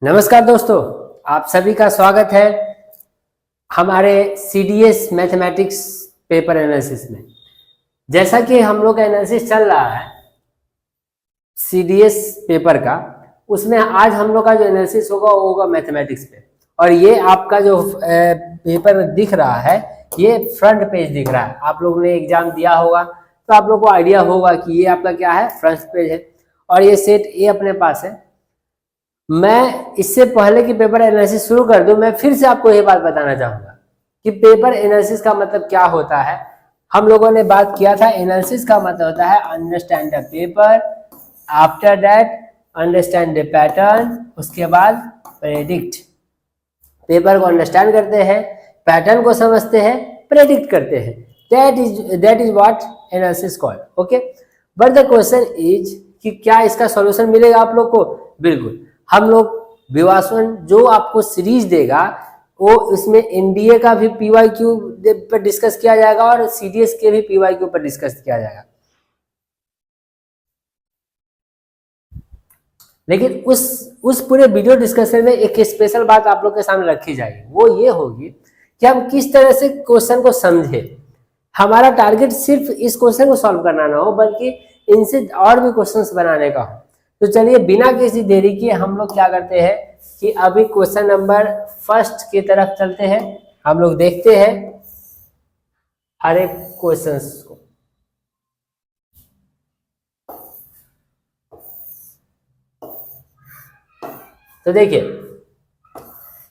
नमस्कार दोस्तों, आप सभी का स्वागत है हमारे सीडीएस मैथमेटिक्स पेपर एनालिसिस में। जैसा कि हम लोग का एनालिसिस चल रहा है सीडीएस पेपर का, उसमें आज हम लोग का जो एनालिसिस होगा वो होगा मैथमेटिक्स पे। और ये आपका जो पेपर दिख रहा है ये फ्रंट पेज दिख रहा है। आप लोगों ने एग्जाम दिया होगा तो आप लोग को आइडिया होगा कि ये आपका क्या है, फ्रंट पेज है। और ये सेट ए अपने पास है। मैं इससे पहले कि पेपर एनालिसिस शुरू कर दूं, मैं फिर से आपको ये बात बताना चाहूंगा कि पेपर एनालिसिस का मतलब क्या होता है। हम लोगों ने बात किया था एनालिसिस का मतलब होता है understand the paper, after that understand the pattern, उसके बाद प्रेडिक्ट। पेपर को अंडरस्टैंड करते हैं, पैटर्न को समझते हैं, प्रेडिक्ट करते हैं। That is what analysis called. Okay, but the question is कि क्या इसका सॉल्यूशन मिलेगा आप लोग को? बिल्कुल। हम लोग विवासवन जो आपको सीरीज देगा वो इसमें एनडीए का भी पीवाईक्यू पर डिस्कस किया जाएगा और सीडीएस के भी पीवाईक्यू पर डिस्कस किया जाएगा। लेकिन उस पूरे वीडियो डिस्कशन में एक स्पेशल बात आप लोग के सामने रखी जाएगी, वो ये होगी कि हम किस तरह से क्वेश्चन को समझे। हमारा टारगेट सिर्फ इस क्वेश्चन को सॉल्व करना ना हो, बल्कि इनसे और भी क्वेश्चंस बनाने का हो। तो चलिए बिना किसी देरी के हम लोग क्या करते हैं कि अभी क्वेश्चन नंबर फर्स्ट की तरफ चलते हैं। हम लोग देखते हैं हर एक क्वेश्चंस को। तो देखिए,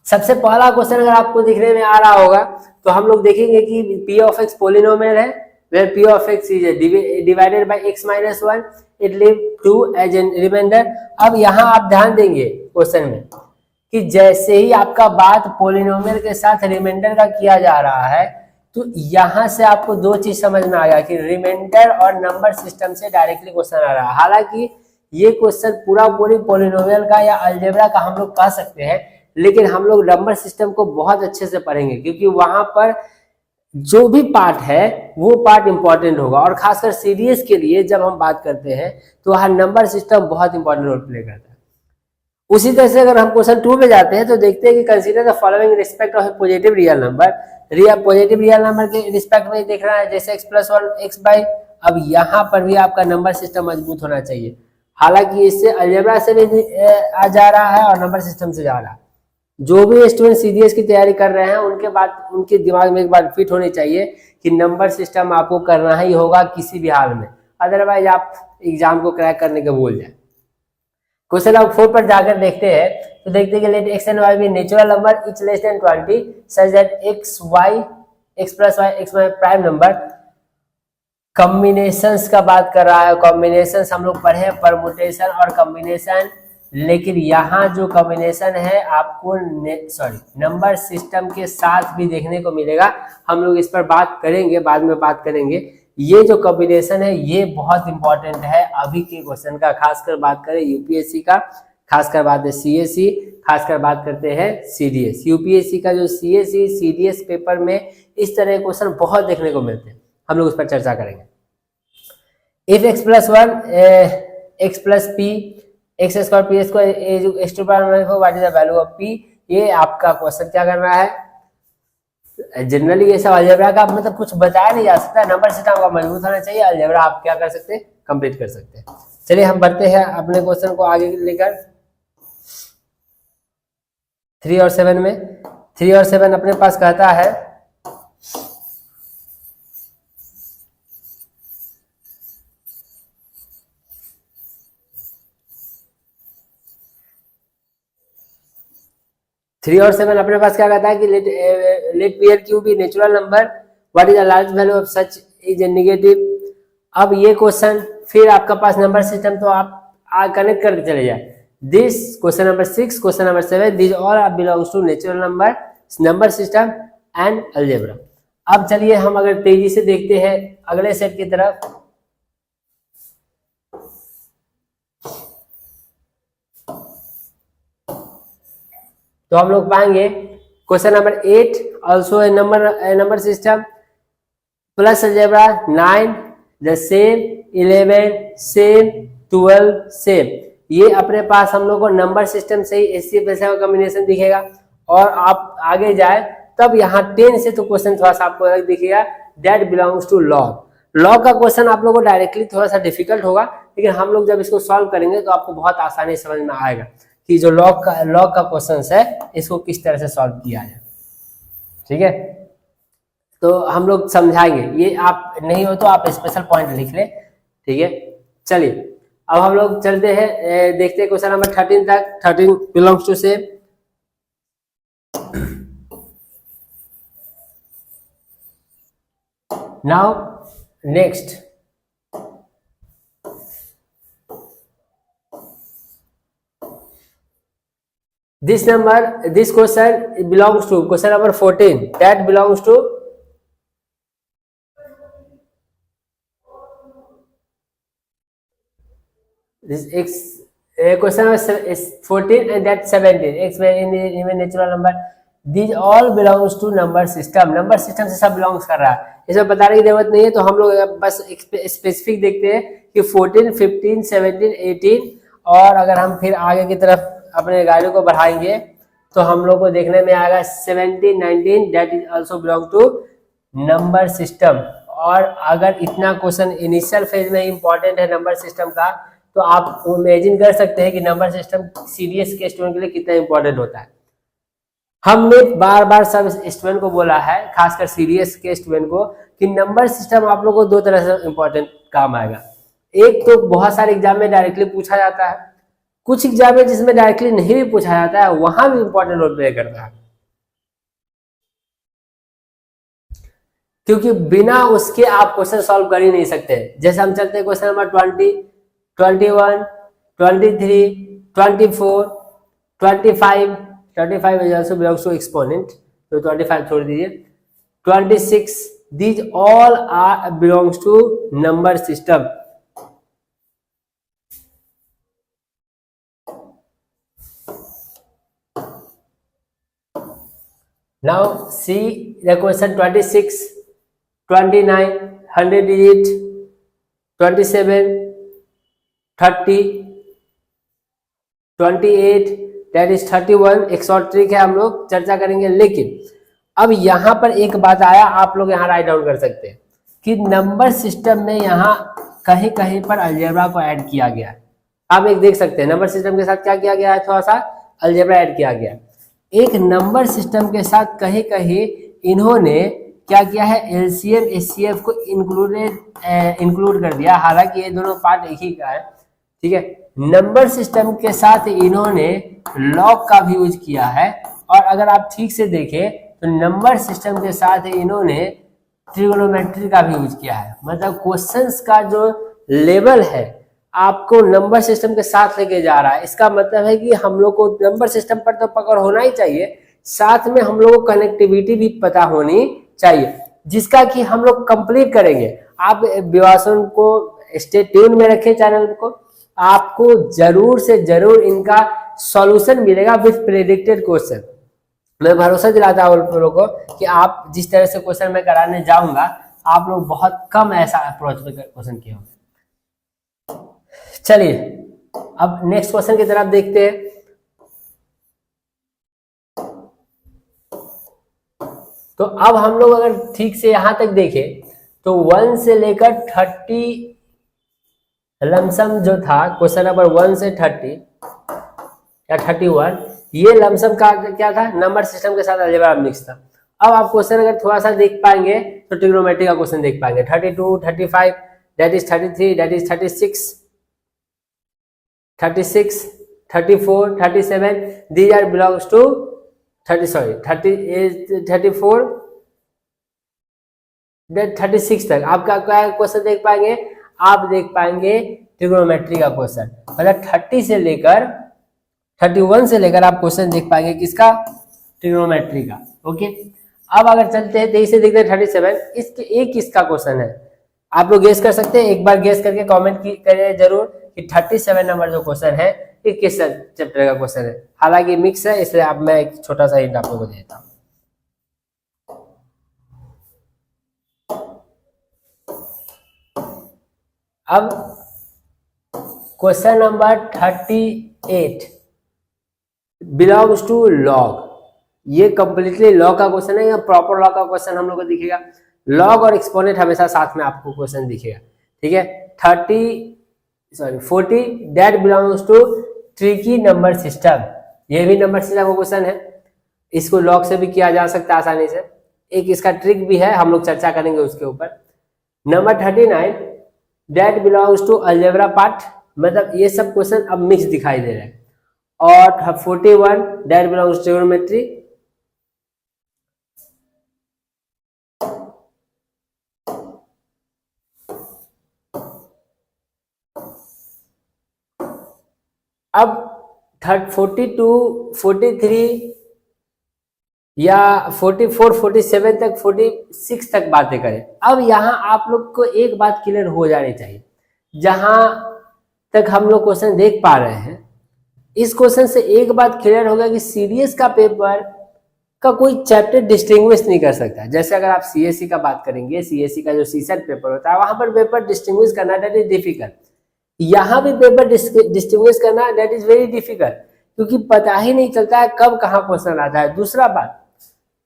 सबसे पहला क्वेश्चन अगर आपको दिखने में आ रहा होगा तो हम लोग देखेंगे कि p of x पोलिनोमियल है, where p of x is divided by x minus 1, it leave 2 as a remainder। अब यहाँ आप ध्यान देंगे क्वेश्चन में कि जैसे ही आपका बात पोलिनोमियल के साथ रिमाइंडर का किया जा रहा है तो यहाँ से आपको दो चीज समझ में आ गया कि रिमाइंडर और नंबर सिस्टम से डायरेक्टली क्वेश्चन आ रहा है। हालांकि ये क्वेश्चन पूरा पूरी पोलिनोमियल का या अलजेब्रा का हम लोग कह सकते हैं, लेकिन हम लोग नंबर सिस्टम को बहुत अच्छे से पढ़ेंगे क्योंकि वहां पर जो भी पार्ट है वो पार्ट इंपॉर्टेंट होगा। और खासकर सीडीएस के लिए जब हम बात करते हैं तो वहां नंबर सिस्टम बहुत इंपॉर्टेंट रोल प्ले करता है। उसी तरह से अगर हम क्वेश्चन 2 में जाते हैं तो देखते हैं कि consider the following respect of positive real number. Positive real number के रिस्पेक्ट में देख रहा है जैसे x+1 x बाई। अब यहाँ पर भी आपका नंबर सिस्टम मजबूत होना चाहिए। हालांकि इससे अलजेब्रा से भी आ जा रहा है और नंबर सिस्टम से जा रहा है। जो भी स्टूडेंट सीडीएस की तैयारी कर रहे हैं उनके दिमाग में एक बार फिट होनी चाहिए कि नंबर सिस्टम आपको करना ही होगा किसी भी हाल में, अदरवाइज आप एग्जाम को क्रैक करने के भूल जाए। क्वेश्चन नंबर 4 पर जाकर देखते हैं तो देखते हैं कि let x and y be natural number each less than 20 such that x+y prime number. Combinations का बात कर रहा है। कॉम्बिनेशंस हम लोग पढ़े परमुटेशन और कॉम्बिनेशन, लेकिन यहाँ जो कॉम्बिनेशन है आपको नंबर सिस्टम के साथ भी देखने को मिलेगा। हम लोग इस पर बात करेंगे, बाद में बात करेंगे। ये जो कॉम्बिनेशन है ये बहुत इंपॉर्टेंट है अभी के क्वेश्चन का। खासकर बात करें यूपीएससी का, खासकर बात है सीएससी, खासकर बात करते हैं सीडीएस। यूपीएससी का जो सीएससी सीडीएस पेपर में इस तरह के क्वेश्चन बहुत देखने को मिलते हैं, हम लोग उस पर चर्चा करेंगे। If x+1 x+p x² p² what is the value of p, ये आपका क्वेश्चन क्या कर रहा है। जनरली ये सब अलजेब्रा का मतलब कुछ बताया नहीं जा सकता, नंबर सिस्टम का मजबूत होना चाहिए, अलजेब्रा आप क्या कर सकते हैं, कंप्लीट कर सकते हैं। चलिए हम बढ़ते हैं अपने क्वेश्चन को आगे लेकर 3 और 7 में। 3 और 7 अपने पास कहता है अपने पास क्या कहता है कि let P Q be natural number what is the large value of such is a negative. अब ये क्वेश्चन फिर आपका पास नंबर सिस्टम तो आप कनेक्ट करके चले जाए। This question number 6, question number 7 this all belongs to natural number system and algebra. अब चलिए हम अगर तेजी से देखते हैं अगले सेट की तरफ। तो हम लोग पाएंगे question number 8 also a number system plus algebra 9 the same 11 same 12 same. ये अपने पास हम लोग को नंबर सिस्टम से ही HCF का कॉम्बिनेशन दिखेगा। और आप आगे जाए तब यहाँ 10 से तो क्वेश्चन थोड़ा सा आपको अलग दिखेगा, that belongs to log. Log का क्वेश्चन आप लोगों को डायरेक्टली थोड़ा सा डिफिकल्ट होगा, लेकिन हम लोग जब इसको सॉल्व करेंगे तो आपको बहुत आसानी समझ में आएगा कि जो लॉग का क्वेश्चन है इसको किस तरह से सॉल्व किया जाए। ठीक है, तो हम लोग समझाएंगे, ये आप नहीं हो तो आप स्पेशल पॉइंट लिख ले। ठीक है, चलिए अब हम लोग चलते हैं, देखते हैं क्वेश्चन नंबर 13 तक। 13 बिलोंग्स टू से now next, this question belongs to question number 14, that belongs to this x, question number is 14 and that 17, x in natural number, these all belongs to number system। Number system से सब belongs कर रहा है, इसमें बताने की जरूरत नहीं है। तो हम लोग बस स्पेसिफिक देखते हैं कि 14, 15, 17, 18, और अगर हम फिर आगे की तरफ अपने गाड़ी को बढ़ाएंगे तो हम लोग को देखने में आएगा 17, 19, that is also belong to number system. और अगर इतना क्वेश्चन इनिशियल फेज में इंपॉर्टेंट है नंबर सिस्टम का, तो आप इमेजिन कर सकते हैं कि नंबर सिस्टम सीडीएस के स्टूडेंट के लिए कितना इंपॉर्टेंट होता है। हमने बार बार सब स्टूडेंट को बोला है, खासकर सीडीएस के स्टूडेंट को, कि नंबर सिस्टम आप लोगों को दो तरह से इंपॉर्टेंट काम आएगा। एक तो बहुत सारे एग्जाम में डायरेक्टली पूछा जाता है, कुछ एग्जाम में जिसमें डायरेक्टली नहीं भी पूछा जाता है वहां भी इंपॉर्टेंट रोल प्ले करता है, क्योंकि बिना उसके आप क्वेश्चन सॉल्व कर ही नहीं सकते। जैसे हम चलते हैं question number 20, 21, 23, 24, 25, 25 is also belongs to exponent, तो 25 छोड़ दीजिए, 26, these all are belongs to number system। Now see the question 26, 29, 100 digit, 27, 30, 28, that is 31। एक शॉर्ट ट्रिक है, हम लोग चर्चा करेंगे। लेकिन अब यहाँ पर एक बात आया, आप लोग यहाँ राइट डाउन कर सकते हैं कि नंबर सिस्टम में यहाँ कहीं कहीं पर अलजेब्रा को ऐड किया गया है। आप एक देख सकते हैं नंबर सिस्टम के साथ क्या किया गया है, थोड़ा सा अलजेब्रा ऐड किया गया है। एक नंबर सिस्टम के साथ कहीं कहीं इन्होंने क्या किया है, एलसीएम एचसीएफ को इंक्लूड कर दिया, हालांकि ये दोनों पार्ट एक ही का है। ठीक है, नंबर सिस्टम के साथ इन्होंने लॉग का भी यूज किया है, और अगर आप ठीक से देखें तो नंबर सिस्टम के साथ इन्होंने ट्रिगोनोमेट्री का भी यूज किया है। मतलब क्वेश्चंस का जो लेवल है आपको नंबर सिस्टम के साथ लेके जा रहा है। इसका मतलब है कि हम लोग को नंबर सिस्टम पर तो पकड़ होना ही चाहिए, साथ में हम लोग को कनेक्टिविटी भी पता होनी चाहिए, जिसका कि हम लोग कंप्लीट करेंगे। आप विवासन को स्टे ट्यून में रखें चैनल को, आपको जरूर से जरूर इनका सॉल्यूशन मिलेगा विथ प्रेडिक्टेड क्वेश्चन। मैं भरोसा दिलाता हूँ आप लोगों को कि आप जिस तरह से क्वेश्चन मैं कराने जाऊंगा, आप लोग बहुत कम ऐसा अप्रोच में क्वेश्चन किए होंगे। चलिए अब नेक्स्ट क्वेश्चन की तरफ देखते हैं। तो अब हम लोग अगर ठीक से यहां तक देखें तो 1 से लेकर 30 लमसम जो था, क्वेश्चन नंबर 1 से 30 या 31, ये लमसम का क्या था, नंबर सिस्टम के साथ अलजेब्रा मिक्स था। अब आप क्वेश्चन अगर थोड़ा सा देख पाएंगे तो ट्रिग्नोमेट्री का क्वेश्चन देख पाएंगे। 32, 35, that is 33, that is 36, 36, 34, 37, these are belongs to 34, that 36 तक आपका क्या क्वेश्चन देख पाएंगे, आप देख पाएंगे ट्रिग्नोमेट्री का क्वेश्चन। मतलब 30 से लेकर 31 से लेकर आप क्वेश्चन देख पाएंगे किसका, ट्रिग्नोमेट्री का। ओके, अब अगर चलते हैं 23 से देखते हैं 37, इसके एक किसका क्वेश्चन है, आप लोग गेस कर सकते हैं। एक बार गेस करके कमेंट करें जरूर कि 37 नंबर जो क्वेश्चन है ये किस चैप्टर का क्वेश्चन है। हालांकि मिक्स है, इसलिए अब मैं एक छोटा सा हिंट आप लोगों को देता हूं। अब question number 38 belongs to log. ये कंप्लीटली लॉग का क्वेश्चन है या प्रॉपर लॉग का क्वेश्चन हम लोग को दिखेगा। लॉग और एक्सपोनेंट हमेशा साथ में आपको क्वेश्चन दिखेगा, ठीक है। 40 that belongs to tricky number system. ये भी नंबर सिस्टम का क्वेश्चन है, इसको लॉग से भी किया जा सकता है आसानी से। एक इसका ट्रिक भी है, हम लोग चर्चा करेंगे उसके ऊपर। Number 39 that belongs to algebra part. मतलब ये सब क्वेश्चन अब मिक्स दिखाई दे रहे हैं। और 41 दैट बिलोंग्स टू ट्रिग्नोमेट्री। अब 42, 43 या 44, 47 तक, 46 तक बातें करें। अब यहाँ आप लोग को एक बात क्लियर हो जानी चाहिए, जहां तक हम लोग क्वेश्चन देख पा रहे हैं, इस क्वेश्चन से एक बात क्लियर होगा कि सीडीएस का पेपर का कोई चैप्टर डिस्टिंग्विश नहीं कर सकता। जैसे अगर आप सीएससी का बात करेंगे, सीएससी का जो सीसेट पेपर होता है, वहां पर पेपर डिस्टिंग्विश करना दैट इज डिफिकल्ट। यहाँ भी पेपर डिस्टिंग्विश करना दैट इज वेरी डिफिकल्ट, क्योंकि पता ही नहीं चलता है कब कहाँ क्वेश्चन आता है। दूसरा बात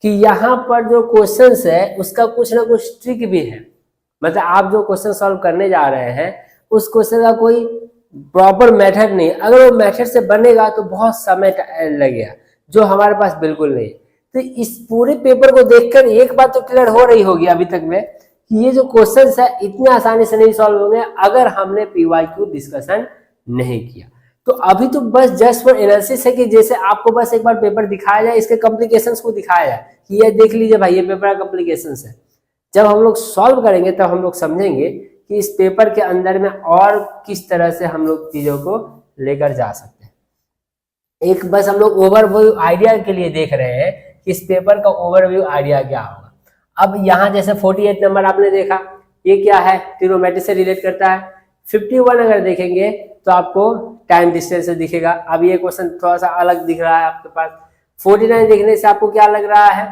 कि यहाँ पर जो क्वेश्चंस है उसका कुछ ना कुछ ट्रिक भी है। मतलब आप जो क्वेश्चन सॉल्व करने जा रहे हैं उस क्वेश्चन का कोई प्रॉपर मेथड नहीं। अगर वो मेथड से बनेगा तो बहुत समय लगेगा, जो हमारे पास बिल्कुल नहीं। तो इस पूरे पेपर को देखकर एक बात तो क्लियर हो रही होगी अभी तक में कि ये जो क्वेश्चंस है इतने आसानी से नहीं सॉल्व होंगे अगर हमने पीवाईक्यू डिस्कशन नहीं किया। तो अभी तो बस जस्ट फॉर एनालिसिस है कि जैसे आपको बस एक बार पेपर दिखाया जाए, इसके कॉम्प्लिकेशंस को दिखाया जाए कि ये देख लीजिए भाई, ये पेपर का कॉम्प्लिकेशंस है। जब हम लोग सॉल्व करेंगे तब हम लोग समझेंगे कि इस पेपर के अंदर में और किस तरह से हम लोग चीजों को लेकर जा सकते हैं। एक बस हम लोग ओवरव्यू आइडिया के लिए देख रहे हैं कि इस पेपर का ओवरव्यू आइडिया क्या होगा। अब यहाँ जैसे 48 नंबर आपने देखा, ये क्या है, ट्रिग्नोमेट्री से रिलेट करता है। 51 अगर देखेंगे तो आपको टाइम डिस्टेंस से दिखेगा। अब ये क्वेश्चन थोड़ा सा अलग दिख रहा है आपके पास। 49 देखने से आपको क्या लग रहा है,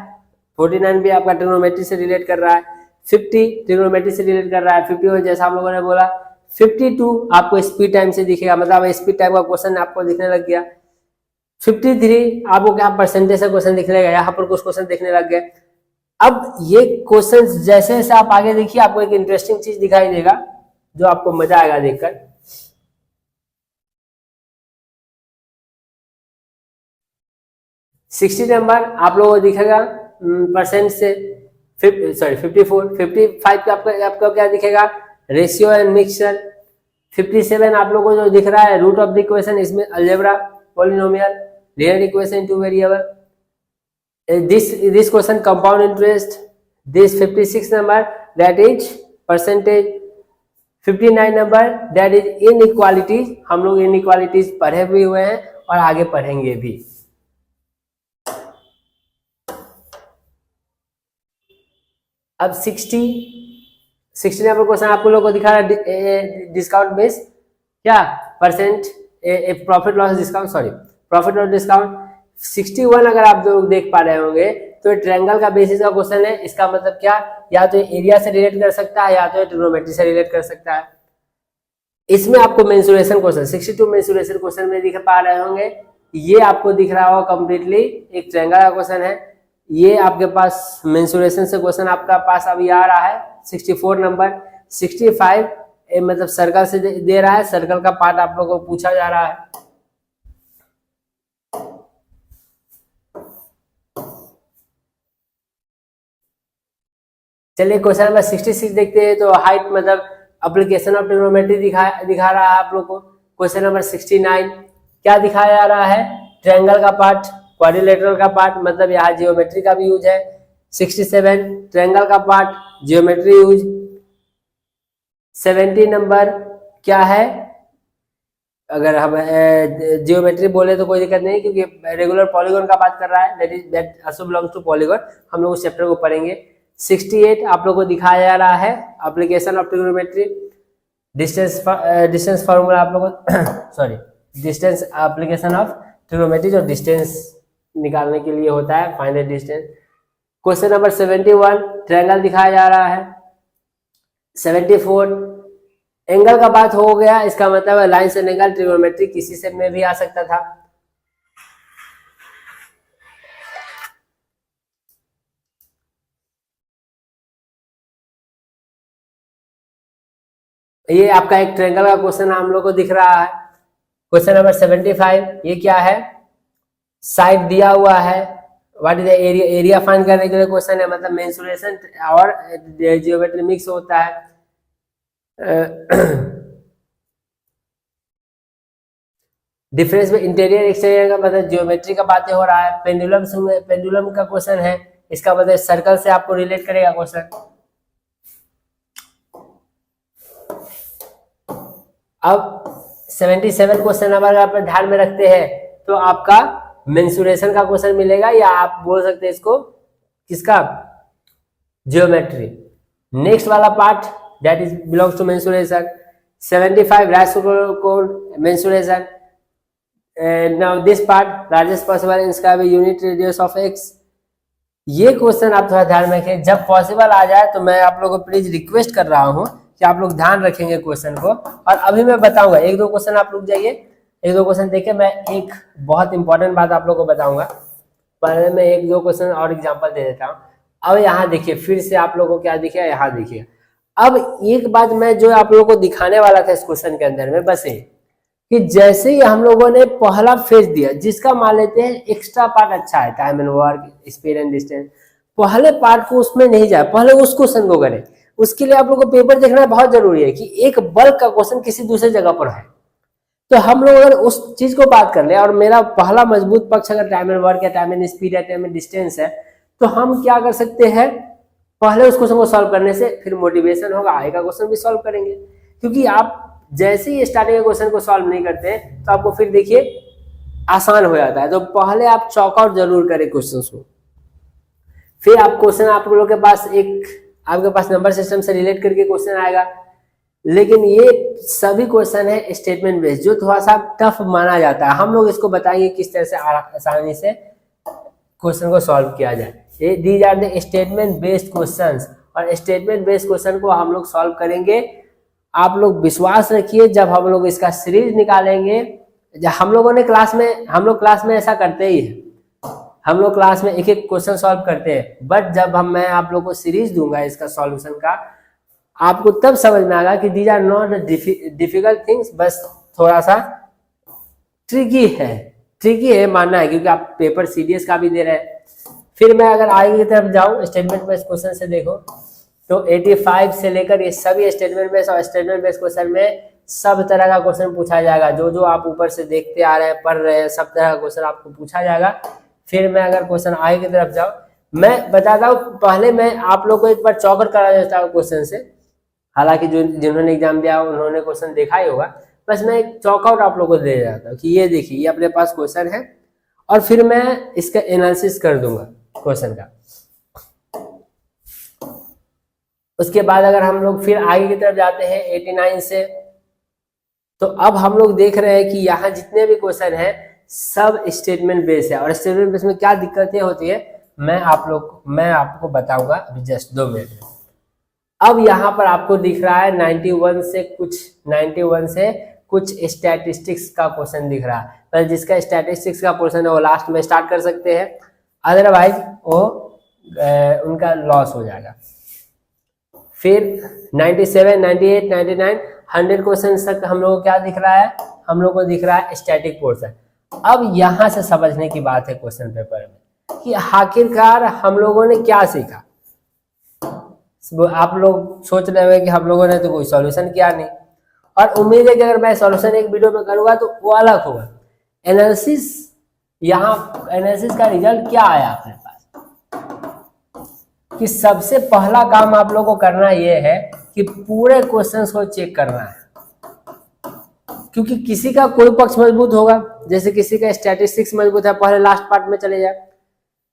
49 भी आपका ट्रिग्नोमेट्री से रिलेट कर रहा है। 50 ट्रिग्नोमेट्री से रिलेट कर रहा है। 51 जैसा आप लोगों ने बोला। 52 आपको स्पीड टाइम से दिखेगा, मतलब स्पीड टाइम का क्वेश्चन आपको दिखने लग गया। 53 आपको क्या परसेंटेज का क्वेश्चन दिखने लगा, यहाँ पर कुछ क्वेश्चन दिखने लग गए। अब ये क्वेश्चन जैसे जैसे आप आगे देखिए आपको एक इंटरेस्टिंग चीज दिखाई देगा जो आपको मजा आएगा देखकर। सिक्सटी नंबर आप लोगों को दिखेगा परसेंट से 54, 55 का आपका क्या दिखेगा, रेशियो एंड मिक्सचर। 57 आप लोगों को जो दिख रहा है रूट ऑफ द इक्वेशन, इसमें algebra, polynomial, linear equation, two variable. this question compound interest. This 56 number that is percentage. 59 number that is inequalities। हम लोग inequalities पढ़े भी हुए हैं और आगे पढ़ेंगे भी। अब 60 नंबर क्वेश्चन आपको लोगों को दिखा रहा है डिस्काउंट बेस क्या percent profit loss discount, sorry profit loss discount. 61 अगर आप लोग देख पा रहे होंगे तो ट्रायंगल का बेसिस का क्वेश्चन है। इसका मतलब क्या, या तो एरिया से रिलेट कर सकता है या तो ट्रिग्नोमेट्री से रिलेट कर सकता है। इसमें आपको मेंसुरेशन क्वेश्चन 62 मेंसुरेशन क्वेश्चन में दिख पा रहे होंगे। ये आपको दिख रहा होगा कंप्लीटली एक ट्रायंगल का क्वेश्चन है। ये आपके पास मेंसुरेशन से क्वेश्चन आपका पास अभी आ रहा है 64 नंबर। 65 मतलब सर्कल से दे रहा है, सर्कल का पार्ट आप लोगों को पूछा जा रहा है। चलिए क्वेश्चन नंबर 66 देखते हैं। तो हाइट मतलब एप्लीकेशन ऑफ ट्रिग्नोमेट्री दिखा रहा है आप लोग को। क्वेश्चन नंबर 69 क्या दिखाया जा रहा है, ट्रायंगल का पार्ट, क्वाड्रिलेटरल का पार्ट, मतलब यहाँ जियोमेट्री का भी यूज है। 67 ट्रायंगल का पार्ट, जियोमेट्री यूज। 70 नंबर क्या है, अगर हम जियोमेट्री बोले तो कोई दिक्कत नहीं क्योंकि रेगुलर पॉलीगॉन का बात कर रहा है, that also belongs to polygon. हम लोग उस चैप्टर को पढ़ेंगे। 68 आप लोगों को दिखाया जा रहा है application of trigonometry, distance formula आप लोगों को sorry distance application of trigonometry जो डिस्टेंस निकालने के लिए होता है, find the distance. Question number 71 triangle दिखाया जा रहा है। 74 एंगल का बात हो गया, इसका मतलब है लाइन्स एंड एंगल ट्रिग्नोमेट्री किसी से में भी आ सकता था। ये आपका एक ट्रायंगल का क्वेश्चन हम लोग को दिख रहा है, क्वेश्चन नंबर 75। ये क्या है, साइड दिया हुआ है, what is the area, area find करने के लिए क्वेश्चन है, मतलब मेंसुरेशन और जियोमेट्री मिक्स होता है। डिफरेंस में इंटीरियर एक्सटीरियर का मतलब जियोमेट्री का बातें हो रहा है। पेंडुलम का क्वेश्चन है, इसका मतलब सर्कल से आपको रिलेट करेगा क्वेश्चन। अब 77 क्वेश्चन अगर आप ध्यान में रखते हैं तो आपका मेंसुरेशन का क्वेश्चन मिलेगा, या आप बोल सकते हैं इसको किसका, जियोमेट्री। नेक्स्ट वाला part that is belongs to mensuration. 75 right mensuration. Now this part largest possible inscribe unit radius of X. ये क्वेश्चन आप थोड़ा ध्यान में रखें, जब पॉसिबल आ जाए तो मैं आप लोगों को प्लीज रिक्वेस्ट कर रहा हूं कि आप लोग ध्यान रखेंगे क्वेश्चन को। और अभी मैं बताऊंगा, एक दो क्वेश्चन आप रुक जाइए, एक दो क्वेश्चन देखिए, मैं एक बहुत इंपॉर्टेंट बात आप लोगों को बताऊंगा। पहले मैं एक दो क्वेश्चन और एग्जांपल दे देता हूँ। अब यहाँ देखिए, फिर से आप लोगों को क्या दिखे, यहाँ देखिए। अब एक बात मैं जो आप लोगों को दिखाने वाला था इस क्वेश्चन के अंदर में, बस ये कि जैसे ही हम लोगों ने पहला फेज दिया, जिसका मान लेते हैं एक्स्ट्रा पार्ट अच्छा है, time and work, speed and distance, पहले पार्ट को उसमें नहीं जाए, पहले उस क्वेश्चन को करें। उसके लिए आप लोगों को पेपर देखना बहुत जरूरी है कि एक बल्क का क्वेश्चन किसी दूसरे जगह पर है, तो हम लोग अगर उस चीज को बात कर ले, और मेरा पहला मजबूत पक्ष अगर टाइम एंड वर्क या टाइम एंड स्पीड या टाइम एंड डिस्टेंस है, तो हम क्या कर सकते हैं, पहले उस क्वेश्चन को सॉल्व करने से फिर मोटिवेशन होगा, आगे का क्वेश्चन भी सॉल्व करेंगे। क्योंकि आप जैसे ही स्टार्टिंग के क्वेश्चन को सॉल्व नहीं करते तो आपको फिर देखिए आसान हो जाता है। तो पहले आप चॉकआउट जरूर करें क्वेश्चन को, फिर आप क्वेश्चन, आप लोगों के पास एक, आपके पास नंबर सिस्टम से रिलेट करके क्वेश्चन आएगा। लेकिन ये सभी क्वेश्चन है स्टेटमेंट बेस्ड, जो थोड़ा सा टफ माना जाता है। हम लोग इसको बताएंगे किस तरह से आसानी से क्वेश्चन को सॉल्व किया जाए। These are the statement based questions, और स्टेटमेंट बेस्ड क्वेश्चन को हम लोग सॉल्व करेंगे। आप लोग विश्वास रखिए, जब हम लोग इसका सीरीज निकालेंगे, हम लोग क्लास में ऐसा करते ही है, हम लोग क्लास में एक एक क्वेश्चन सॉल्व करते हैं। बट जब मैं आप लोग को सीरीज दूंगा इसका सॉल्यूशन का, आपको तब समझ में आएगा कि these are not difficult things, बस थोड़ा सा ट्रिकी है मानना है, क्योंकि आप पेपर सीडीएस का भी दे रहे हैं। फिर मैं अगर आगे की तरफ जाऊं, स्टेटमेंट बेस्ड क्वेश्चन से देखो तो 85 से लेकर ये सभी स्टेटमेंट बेस्ड, और स्टेटमेंट बेस्ड क्वेश्चन में सब तरह का क्वेश्चन पूछा जाएगा। जो आप ऊपर से देखते आ रहे हैं, पढ़ रहे हैं, सब तरह का क्वेश्चन आपको पूछा जाएगा। फिर मैं अगर क्वेश्चन आगे की तरफ जाऊं, मैं बताता हूँ, पहले मैं आप लोग को एक बार चौकट करा देता हूँ क्वेश्चन से। हालांकि जिन्होंने एग्जाम दिया उन्होंने क्वेश्चन देखा ही होगा, बस मैं एक चॉकआउट आप लोगों को दे जाता हूँ कि ये देखिए, ये अपने पास क्वेश्चन है, और फिर मैं इसका एनालिसिस कर दूंगा क्वेश्चन का। उसके बाद अगर हम लोग फिर आगे की तरफ जाते हैं 89 से, तो अब हम लोग देख रहे हैं कि यहाँ जितने भी क्वेश्चन हैं सब स्टेटमेंट बेस है। और स्टेटमेंट बेस में क्या दिक्कतें होती है मैं आपको बताऊंगा अभी जस्ट 2 मिनट में। अब यहाँ पर आपको दिख रहा है 91 से कुछ स्टैटिस्टिक्स का क्वेश्चन दिख रहा है, पर जिसका स्टैटिस्टिक्स का पोर्शन है वो लास्ट में स्टार्ट कर सकते हैं, अदरवाइज वो उनका लॉस हो जाएगा। फिर 97, 98, 99, 100 क्वेश्चन तक हम लोग को क्या दिख रहा है, हम लोग को दिख रहा है स्टैटिक पोर्शन। अब यहाँ से समझने की बात है क्वेश्चन पेपर में कि आखिरकार हम लोगों ने क्या सीखा। आप लोग सोच रहे होंगे कि हम लोगों ने तो कोई सॉल्यूशन किया नहीं, और उम्मीद है कि अगर मैं सॉल्यूशन एक वीडियो में करूंगा तो वो अलग होगा। एनालिसिस, यहाँ एनालिसिस का रिजल्ट क्या आया अपने पास, कि सबसे पहला काम आप लोगों को करना यह है कि पूरे क्वेश्चंस को चेक करना है, क्योंकि किसी का कोई पक्ष मजबूत होगा, जैसे किसी का स्टैटिस्टिक्स मजबूत है, पहले लास्ट पार्ट में चले जाए।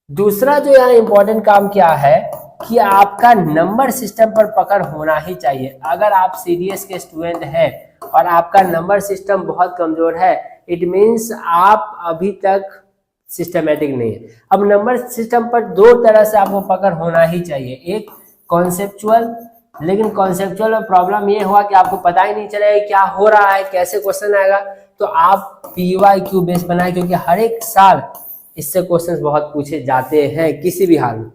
दूसरा जो यहाँ इंपॉर्टेंट काम क्या है कि आपका नंबर सिस्टम पर पकड़ होना ही चाहिए। अगर आप सीडीएस के स्टूडेंट हैं और आपका नंबर सिस्टम बहुत कमजोर है, इट मीन्स आप अभी तक सिस्टमेटिक नहीं है। अब नंबर सिस्टम पर 2 तरह से आपको पकड़ होना ही चाहिए, एक कॉन्सेप्चुअल लेकिन कॉन्सेप्चुअल प्रॉब्लम ये हुआ कि आपको पता ही नहीं चलेगा क्या हो रहा है, कैसे क्वेश्चन आएगा। तो आप PYQ बेस बनाए, क्योंकि हर एक साल इससे क्वेश्चंस बहुत पूछे जाते हैं किसी भी हाल में।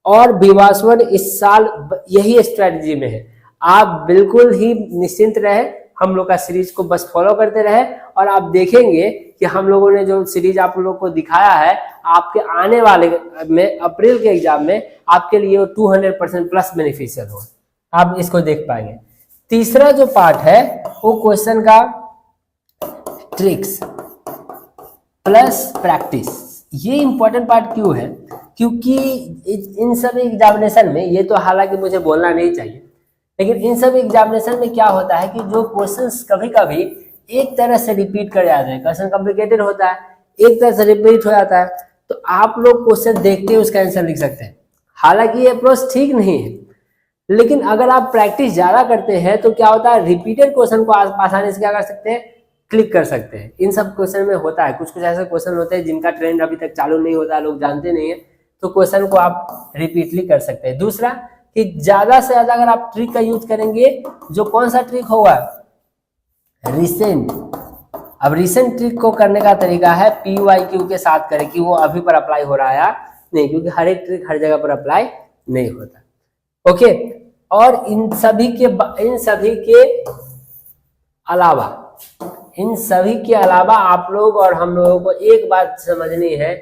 और विवास्वन इस साल यही स्ट्रेटजी में है, आप बिल्कुल ही निश्चिंत रहे, हम लोग का सीरीज को बस फॉलो करते रहे और आप देखेंगे कि हम लोगों ने जो सीरीज आप लोगों को दिखाया है, आपके आने वाले में अप्रैल के एग्जाम में आपके लिए 200% प्लस बेनिफिशियल हो, आप इसको देख पाएंगे। तीसरा जो पार्ट है वो क्वेश्चन का ट्रिक्स प्लस प्रैक्टिस। ये इंपॉर्टेंट पार्ट क्यों है? क्योंकि इन सब एग्जामिनेशन में, ये तो हालांकि मुझे बोलना नहीं चाहिए, लेकिन इन सब एग्जामिनेशन में क्या होता है कि जो क्वेश्चंस कभी कभी एक तरह से रिपीट कर जाते हैं, क्वेश्चन कॉम्प्लिकेटेड होता है, एक तरह से रिपीट हो जाता है, तो आप लोग क्वेश्चन देखते हुए उसका आंसर लिख सकते हैं। हालांकि ये अप्रोच ठीक नहीं है, लेकिन अगर आप प्रैक्टिस ज्यादा करते हैं तो क्या होता है, रिपीटेड क्वेश्चन को आसानी से क्या कर सकते हैं, क्लिक कर सकते हैं। इन सब क्वेश्चन में होता है, कुछ कुछ ऐसे क्वेश्चन होते हैं जिनका ट्रेंड अभी तक चालू नहीं होता, लोग जानते नहीं है, तो क्वेश्चन को आप रिपीटली कर सकते हैं। दूसरा कि ज्यादा से ज्यादा अगर आप ट्रिक का यूज करेंगे, जो कौन सा ट्रिक होगा, रिसेंट। अब रिसेंट ट्रिक को करने का तरीका है PYQ के साथ करें कि वो अभी पर अप्लाई हो रहा है या नहीं, क्योंकि हर एक ट्रिक हर जगह पर अप्लाई नहीं होता। ओके, और इन सभी के अलावा आप लोग और हम लोगों को एक बात समझनी है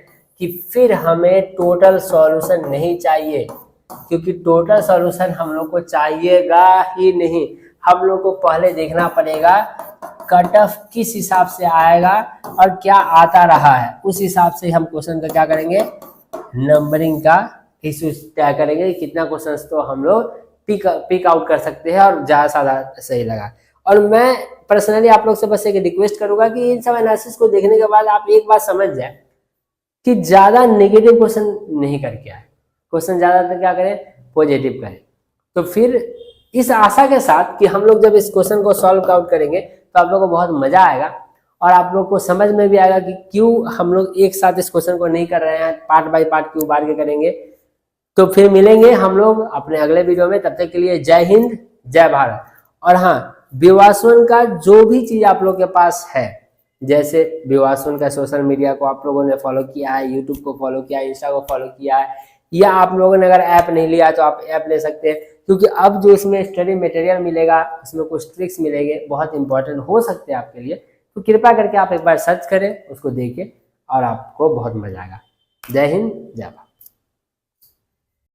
कि फिर हमें टोटल सॉल्यूशन नहीं चाहिए, क्योंकि टोटल सॉल्यूशन हम लोग को चाहिएगा ही नहीं। हम लोग को पहले देखना पड़ेगा कट ऑफ किस हिसाब से आएगा और क्या आता रहा है, उस हिसाब से हम क्वेश्चन का क्या करेंगे, नंबरिंग का इशू तय करेंगे, कितना क्वेश्चन तो हम लोग पिक आउट कर सकते हैं और ज्यादा से ज्यादा सही लगा। और मैं पर्सनली आप लोग से बस एक रिक्वेस्ट करूंगा कि इन सब एनालिसिस को देखने के बाद आप एक बात समझ जाए कि ज्यादा नेगेटिव क्वेश्चन नहीं करके आए, क्वेश्चन ज्यादातर क्या करें, पॉजिटिव करें। तो फिर इस आशा के साथ कि हम लोग जब इस क्वेश्चन को सॉल्व आउट करेंगे तो आप लोग को बहुत मजा आएगा और आप लोग को समझ में भी आएगा कि क्यों हम लोग एक साथ इस क्वेश्चन को नहीं कर रहे हैं, पार्ट बाय पार्ट क्यों बार के करेंगे। तो फिर मिलेंगे हम लोग अपने अगले वीडियो में, तब तक के लिए जय हिंद जय भारत। और हाँ, विवास्वन का जो भी चीज आप लोग के पास है, जैसे विवास्वन का सोशल मीडिया को आप लोगों ने फॉलो किया है, यूट्यूब को फॉलो किया है, इंस्टा को फॉलो किया है, या आप लोगों ने अगर ऐप नहीं लिया तो आप ऐप ले सकते हैं, क्योंकि अब जो इसमें स्टडी मटेरियल मिलेगा उसमें कुछ ट्रिक्स मिलेंगे, बहुत इंपॉर्टेंट हो सकते हैं आपके लिए। तो कृपया करके आप एक बार सर्च करें, उसको देखें और आपको बहुत मजा आएगा। जय हिंद जय भारत।